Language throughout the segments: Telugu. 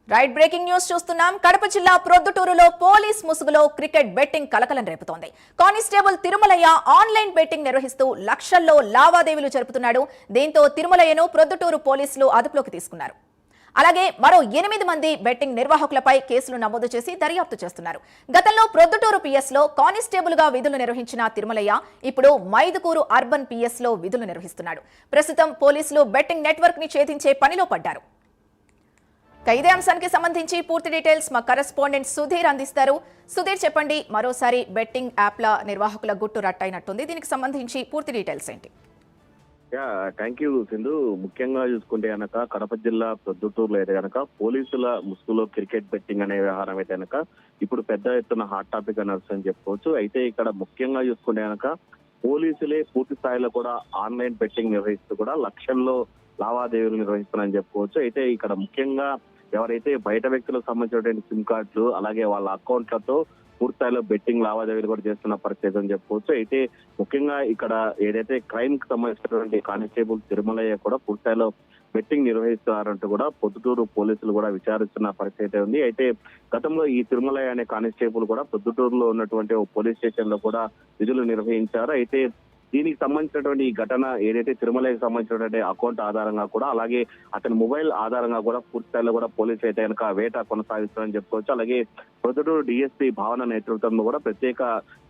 రైట్ బ్రేకింగ్ న్యూస్ చూస్తున్నాం. కడప జిల్లా ప్రొద్దుటూరులో పోలీస్ ముసుగులో క్రికెట్ బెట్టింగ్ కలకలం రేపుతోంది. కానిస్టేబుల్ తిరుమలయ్య ఆన్లైన్ బెట్టింగ్ నిర్వహిస్తూ లక్షల్లో లావాదేవీలు జరుపుతున్నాడు. దీంతో తిరుమలయ్యను ప్రొద్దుటూరు పోలీసులు అదుపులోకి తీసుకున్నారు. అలాగే మరో 8 మంది బెట్టింగ్ నిర్వాహకులపై కేసులు నమోదు చేసి దర్యాప్తు చేస్తున్నారు. గతంలో ప్రొద్దుటూరు పిఎస్ లో కానిస్టేబుల్ గా విధులు నిర్వహించిన తిరుమలయ్య ఇప్పుడు మైదుకూరు అర్బన్ పిఎస్ లో విధులు నిర్వహిస్తున్నాడు. ప్రస్తుతం పోలీసులు బెట్టింగ్ నెట్వర్క్ ని ఛేదించే పనిలో పడ్డారు. ఇదే అంశానికి సంబంధించి పూర్తి డీటెయిల్స్ మా కరెస్పాండెంట్ సుధీర్ అందిస్తారు. సుధీర్, చెప్పండి, మరోసారి బెట్టింగ్ యాప్ల నిర్వాహకుల గుట్టు రట్టయినట్టుంది. దీనికి సంబంధించి పూర్తి డీటెయిల్స్ ఏంటి? Thank you Sindhu. ముఖ్యంగా చూసుకుంటే కనుక కడప జిల్లా ప్రొద్దుటూరులో అయితే కనుక పోలీసుల ముసుగులో క్రికెట్ బెట్టింగ్ అనే వ్యవహారం అయితే కనుక ఇప్పుడు పెద్ద ఎత్తున హాట్ టాపిక్ అని నడుస్తుందని చెప్పుకోవచ్చు. అయితే ఇక్కడ ముఖ్యంగా చూసుకుంటే కనుక పోలీసులే పూర్తి స్థాయిలో కూడా ఆన్లైన్ బెట్టింగ్ నిర్వహిస్తూ కూడా లక్షల్లో లావాదేవీలు నిర్వహిస్తున్నారని చెప్పుకోవచ్చు. అయితే ఇక్కడ ముఖ్యంగా ఎవరైతే బయట వ్యక్తులకు సంబంధించినటువంటి సిమ్ కార్డులు అలాగే వాళ్ళ అకౌంట్లతో పూర్తిస్థాయిలో బెట్టింగ్ లావాదేవీలు కూడా చేస్తున్న పరిస్థితి అని చెప్పుకోవచ్చు. అయితే ముఖ్యంగా ఇక్కడ ఏదైతే క్రైమ్ కి సంబంధించినటువంటి కానిస్టేబుల్ తిరుమలయ్య కూడా పూర్తిస్థాయిలో బెట్టింగ్ నిర్వహిస్తున్నారంటూ కూడా పొద్దుటూరు పోలీసులు కూడా విచారిస్తున్న పరిస్థితి ఉంది. అయితే గతంలో ఈ తిరుమలయ్య అనే కానిస్టేబుల్ కూడా పొద్దుటూరులో ఉన్నటువంటి పోలీస్ స్టేషన్ లో కూడా విధులు నిర్వహించారు. అయితే దీనికి సంబంధించినటువంటి ఈ ఘటన ఏదైతే తిరుమలకి సంబంధించినటువంటి అకౌంట్ ఆధారంగా కూడా అలాగే అతని మొబైల్ ఆధారంగా కూడా పూర్తి స్థాయిలో కూడా పోలీసు అయితే కనుక వేట కొనసాగిస్తారని చెప్పుకోవచ్చు. అలాగే ప్రొద్దుటూరు డిఎస్పీ భావన నేతృత్వంలో కూడా ప్రత్యేక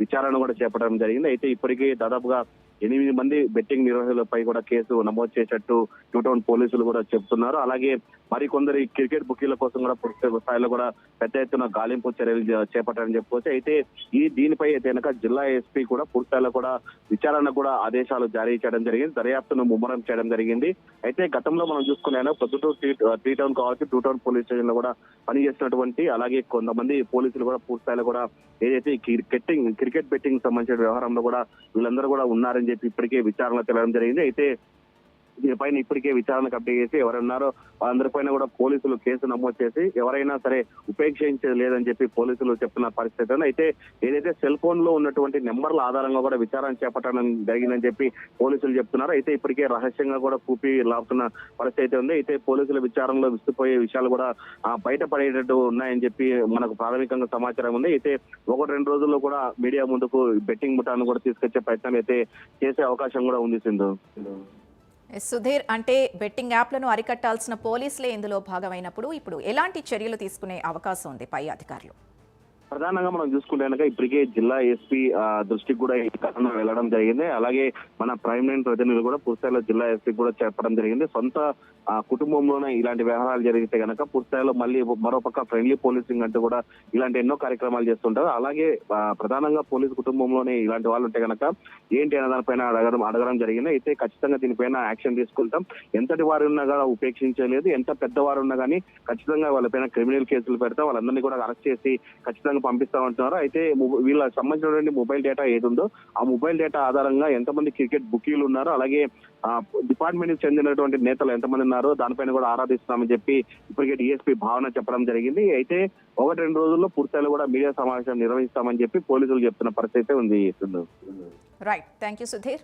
విచారణ కూడా చేపట్టడం జరిగింది. అయితే ఇప్పటికీ దాదాపుగా 8 మంది బెట్టింగ్ నిర్వాహకులపై కూడా కేసు నమోదు చేసినట్టు టూ టౌన్ పోలీసులు కూడా చెప్తున్నారు. అలాగే మరికొందరు క్రికెట్ బుకీల కోసం కూడా పూర్తి స్థాయిలో కూడా పెద్ద ఎత్తున గాలింపు చర్యలు చేపట్టారని చెప్పుకోవచ్చు. అయితే దీనిపై అయితే కనుక జిల్లా ఎస్పీ కూడా పూర్తి స్థాయిలో కూడా విచారణ కూడా ఆదేశాలు జారీ చేయడం జరిగింది. దర్యాప్తును ముమ్మరం చేయడం జరిగింది. అయితే గతంలో మనం చూసుకున్నాను ప్రొద్దుటూరు త్రీ టౌన్ కావచ్చు, టూ టౌన్ పోలీస్ స్టేషన్ లో కూడా పనిచేస్తున్నటువంటి అలాగే కొంతమంది పోలీసులు కూడా పూర్తి స్థాయిలో కూడా ఏదైతే క్రికెట్ బెట్టింగ్ సంబంధించిన వ్యవహారంలో కూడా వీళ్ళందరూ కూడా ఉన్నారని చెప్పి ఇప్పటికే విచారణ తెలవడం జరిగింది. అయితే దీనిపైన ఇప్పటికే విచారణకు అప్డేట్ చేసి ఎవరున్నారో వాళ్ళందరిపైన కూడా పోలీసులు కేసు నమోదు చేసి ఎవరైనా సరే ఉపేక్షించేది లేదని చెప్పి పోలీసులు చెప్తున్న పరిస్థితి ఉంది. అయితే ఏదైతే సెల్ ఫోన్ లో ఉన్నటువంటి నెంబర్ల ఆధారంగా కూడా విచారణ చేపట్టడం జరిగిందని చెప్పి పోలీసులు చెప్తున్నారు. అయితే ఇప్పటికే రహస్యంగా కూడా కూపి లాపుతున్న పరిస్థితి ఉంది. అయితే పోలీసుల విచారణలో విస్తుపోయే విషయాలు కూడా బయటపడేటట్టు ఉన్నాయని చెప్పి మనకు ప్రాథమికంగా సమాచారం ఉంది. అయితే 1-2 రోజుల్లో కూడా మీడియా ముందుకు బెట్టింగ్ ముఠాను కూడా తీసుకొచ్చే ప్రయత్నం అయితే చేసే అవకాశం కూడా ఉంది సింధు. సుధీర్, అంటే బెట్టింగ్ యాప్లను అరికట్టాల్సిన పోలీసులే ఇందులో భాగమైనప్పుడు ఇప్పుడు ఎలాంటి చర్యలు తీసుకునే అవకాశం ఉంది పై అధికారులు? ప్రధానంగా మనం చూసుకుంటే కనుక ఇప్పటికే జిల్లా ఎస్పీ దృష్టికి కూడా ఈ ఘటన వెళ్లడం జరిగింది. అలాగే మన ప్రైమ్ లైన్ ప్రతినిధులు కూడా పూర్తిస్థాయిలో జిల్లా ఎస్పీ కూడా చెప్పడం జరిగింది. సొంత కుటుంబంలోనే ఇలాంటి వ్యవహారాలు జరిగితే కనుక పూర్తిస్థాయిలో మళ్ళీ మరోపక్క ఫ్రెండ్లీ పోలీసింగ్ అంటూ కూడా ఇలాంటి ఎన్నో కార్యక్రమాలు చేస్తుంటారు. అలాగే ప్రధానంగా పోలీసు కుటుంబంలోనే ఇలాంటి వాళ్ళు ఉంటే కనుక ఏంటి అనే దానిపైన అడగడం జరిగింది. అయితే ఖచ్చితంగా దీనిపైన యాక్షన్ తీసుకుంటాం. ఎంతటి వారు ఉన్నా కూడా ఉపేక్షించలేదు. ఎంత పెద్దవారు ఉన్నా కానీ ఖచ్చితంగా వాళ్ళపైన క్రిమినల్ కేసులు పెడతాం. వాళ్ళందరినీ కూడా అరెస్ట్ చేసి ఖచ్చితంగా పంపిస్తామంటున్నారు. అయితే వీళ్ళకి సంబంధించినటువంటి మొబైల్ డేటా ఏది ఉందో ఆ మొబైల్ డేటా ఆధారంగా ఎంతమంది క్రికెట్ బుకీలు ఉన్నారో అలాగే డిపార్ట్మెంట్ కి చెందినటువంటి నేతలు ఎంతమంది ఉన్నారో దానిపైన కూడా ఆరాధిస్తున్నామని చెప్పి ఇప్పటికే డిఎస్పీ భావన చెప్పడం జరిగింది. అయితే 1-2 రోజుల్లో పూర్తిస్థాయిలో కూడా మీడియా సమావేశం నిర్వహిస్తామని చెప్పి పోలీసులు చెప్తున్న పరిస్థితి ఉంది. Right, thank you Sudheer.